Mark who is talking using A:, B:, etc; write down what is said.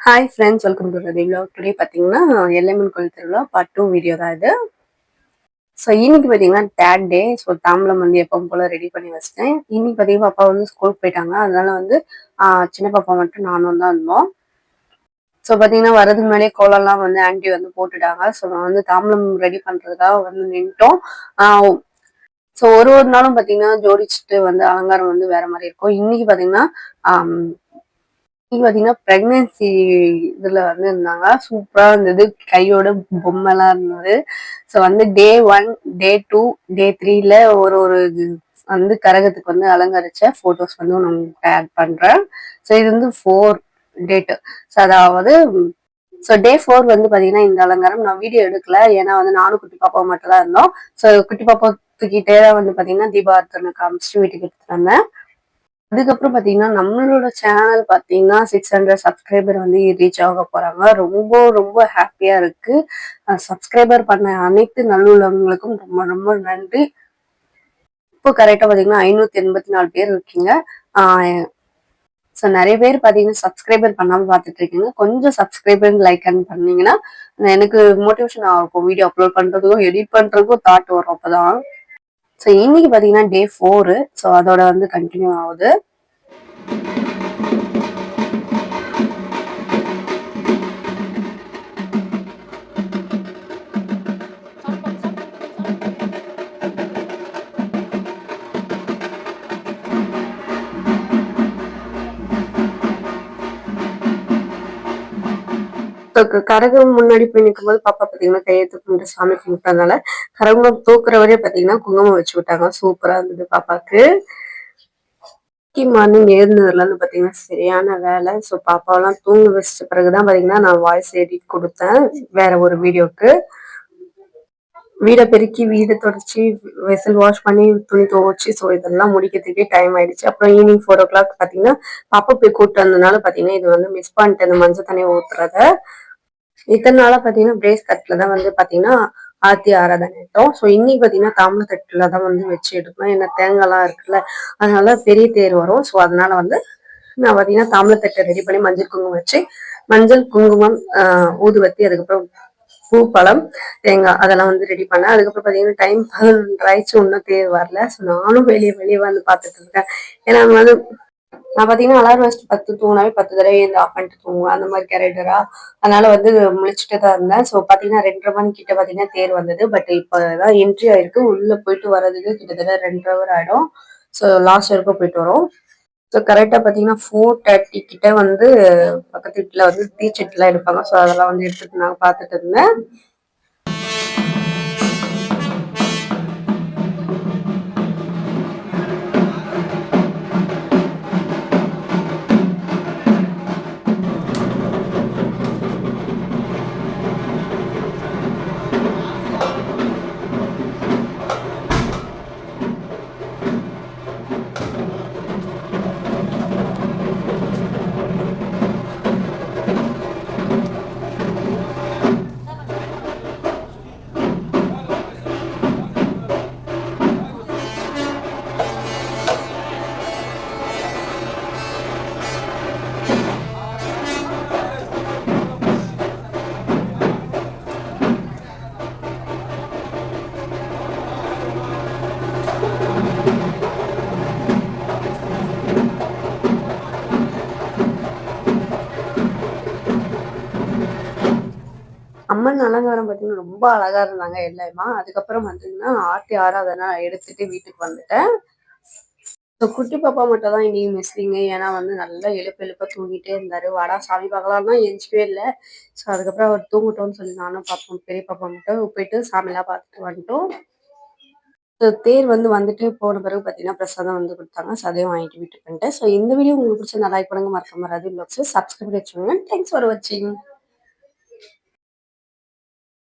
A: Hi friends, welcome to Rati vlog. Today பார்த்தீங்கன்னா எல்லைமன் கோயில் திருவிழா பார்ட் 2 வீடியோ தான் இது. ஸோ இன்னைக்கு பார்த்தீங்கன்னா தேர்ட் டே. ஸோ தாம்பலம் வந்து எப்பவும் போல ரெடி பண்ணி வச்சிட்டேன். இன்னைக்கு பார்த்தீங்கன்னா பாப்பா வந்து ஸ்கூலுக்கு போயிட்டாங்க. அதனால வந்து சின்ன பாப்பா மட்டும் நானும் தான் இருந்தோம். ஸோ பார்த்தீங்கன்னா வரதுக்கு முன்னாடியே கோலம்லாம் வந்து ஆன்டி வந்து போட்டுட்டாங்க. ஸோ நான் வந்து தாம்பலம் ரெடி பண்ணுறதுக்காக வந்து நின்ட்டோம். ஸோ ஒரு நாளும் பார்த்தீங்கன்னா ஜோடிச்சுட்டு வந்து அலங்காரம் வந்து வேற மாதிரி இருக்கும். இன்னைக்கு பார்த்தீங்கன்னா பாத்தீங்கன்னா பிரெக்னன்சி இதுல வந்து இருந்தாங்க. சூப்பரா இருந்தது. கையோட பொம்மை எல்லாம் இருந்தது. ஸோ வந்து டே 1, டே 2, டே 3ல ஒரு ஒரு வந்து கரகத்துக்கு வந்து அலங்கரிச்ச போட்டோஸ் வந்து உங்களுக்கு ஆட் பண்றேன். ஸோ இது வந்து 4 டேட். ஸோ அதாவது டே 4 வந்து பாத்தீங்கன்னா இந்த அலங்காரம் நான் வீடியோ எடுக்கல. ஏன்னா வந்து நானும் குட்டி பாப்பா மட்டும் தான் இருந்தோம். ஸோ குட்டி பாப்பா தூக்கிட்டே தான் வந்து பாத்தீங்கன்னா தீபார்த்தனை காமிச்சிட்டு வீட்டுக்கு எடுத்துட்டு வந்தேன். அதுக்கப்புறம் பாத்தீங்கன்னா நம்மளோட சேனல் பாத்தீங்கன்னா 600 சப்ஸ்கிரைபர் வந்து ரீச் ஆக போறாங்க. ரொம்ப ரொம்ப ஹாப்பியா இருக்கு. சப்ஸ்கிரைபர் பண்ண அனைத்து நல்லுள்ளவங்களுக்கும் ரொம்ப ரொம்ப நன்றி. இப்போ கரெக்டா பாத்தீங்கன்னா 584 பேர் இருக்கீங்க. ஸோ நிறைய பேர் பாத்தீங்கன்னா சப்ஸ்கிரைபர் பண்ணாம பாத்துட்டு இருக்கீங்க. கொஞ்சம் சப்ஸ்கிரைபர் லைக் பண்ணீங்கன்னா எனக்கு மோட்டிவேஷன் ஆகும். வீடியோ அப்லோட் பண்றதுக்கும் எடிட் பண்றதுக்கும் தாட் வரும் அப்பதான். ஸோ இன்னைக்கு பாத்தீங்கன்னா டே 4. ஸோ அதோட வந்து கண்டினியூ ஆகுது. கரகம் முன்னாடி போய் நிற்கும் போது பாப்பா பாத்தீங்கன்னா கையெழுத்து கும்பிட்டு சாமி கும்பிட்டதுனால கரகம் தூக்குறவரே பாத்தீங்கன்னா குங்குமம் வச்சு விட்டாங்க. சூப்பரா இருந்தது பாப்பாக்கு. மார்னிங் எழுந்ததுல இருந்து பாத்தீங்கன்னா சரியான வேலை. ஸோ பாப்பாவெல்லாம் தூங்க வச்ச பிறகுதான் பாத்தீங்கன்னா நான் வாய்ஸ் எடிட் கொடுத்தேன் வேற ஒரு வீடியோக்கு. வீடை பெருக்கி வீடை தொடச்சி வெசல் வாஷ் பண்ணி துணி துவச்சி ஸோ இதெல்லாம் முடிக்கிறதுக்கே டைம் ஆயிடுச்சு. அப்புறம் ஈவினிங் 4 o'clock பாத்தீங்கன்னா பாப்பா போய் கூப்பிட்டு வந்ததுனால பாத்தீங்கன்னா இது வந்து மிஸ் பண்ணிட்டு அந்த மஞ்சள் தண்ணி ஊத்துறத. இத்தனை நாளா பாத்தீங்கன்னா பிரேஸ் தட்டுலதான் வந்து பாத்தீங்கன்னா ஆத்தி ஆராதனை எடுத்தோம். ஸோ இன்னைக்கு பாத்தீங்கன்னா தாமிர தட்டுலதான் வந்து வச்சு எடுக்கணும். ஏன்னா தேங்காய்லாம் இருக்குல்ல, அதனால பெரிய தேர் வரும். ஸோ அதனால வந்து நான் பாத்தீங்கன்னா தாமிர தட்டை ரெடி பண்ணி மஞ்சள் குங்குமம் வச்சு மஞ்சள் குங்குமம் ஊதுவத்தி அதுக்கப்புறம் பூ பழம் தேங்காய் அதெல்லாம் வந்து ரெடி பண்ணேன். அதுக்கப்புறம் பாத்தீங்கன்னா டைம் 11 ஆயிடுச்சு, இன்னும் தேர் வரல. ஸோ நானும் வெளியே வெளியே வந்து பாத்துட்டு இருக்கேன். ஏன்னா வந்து நான் பாத்தீங்கன்னா அலாரம் வச்சுட்டு 10 தூங்கினாவே 10 தடவை இந்த ஆஃப் பண்ணிட்டு தூங்குவேன் அந்த மாதிரி கேரக்டரா. அதனால வந்து முழிச்சுட்டு தான் இருந்தேன். ஸோ பாத்தீங்கன்னா 2:30 மணி கிட்ட பாத்தீங்கன்னா தேர் வந்தது. பட் இப்பதான் என்ட்ரி ஆயிருக்கு. உள்ள போயிட்டு வர்றதுக்கு கிட்டத்தட்ட 2 hour ஆயிடும். ஸோ லாஸ்ட் வரைக்கும் போயிட்டு வரும். ஸோ கரெக்டா பாத்தீங்கன்னா 4:30 கிட்ட வந்து பக்கத்து வீட்டுல வந்து தீச்சட்டிலாம் எடுப்பாங்க. ஸோ அதெல்லாம் வந்து எடுத்துட்டு நான் பாத்துட்டு இருந்தேன். அம்மன் அலங்காரம் பார்த்தீங்கன்னா ரொம்ப அழகா இருந்தாங்க எல்லாருமா. அதுக்கப்புறம் பார்த்தீங்கன்னா ஆர்த்தி ஆராதனை எடுத்துட்டு வீட்டுக்கு வந்துட்டேன். ஸோ குட்டி பாப்பா மட்டும் தான் இன்னைக்கு மிஸ்ஸிங்க. ஏன்னா வந்து நல்லா எழுப்ப எழுப்ப தூங்கிட்டே இருந்தாரு. வாடா சாமி பார்க்கலாம்னா எந்திரிக்கவே இல்லை. ஸோ அதுக்கப்புறம் அவர் தூங்கட்டோம்னு சொல்லி நானும் பார்ப்போம் பெரிய பாப்பா மட்டும் போயிட்டு சாமிலாம் பார்த்துட்டு வந்துட்டோம். தேர் வந்து வந்துட்டு போன பிறகு பார்த்தீங்கன்னா பிரசாதம் வந்து கொடுத்தாங்க. ஸோ அதையும் வாங்கிட்டு வீட்டுக்கு வந்துட்டேன். ஸோ இந்த வீடியோ உங்களுக்கு பிடிச்ச லைக் பண்ணுங்க, மறக்காம ரதி விலாக்ஸ் சப்ஸ்கிரைப் வச்சுக்கோங்க. தேங்க்ஸ் ஃபார் வாட்சிங்.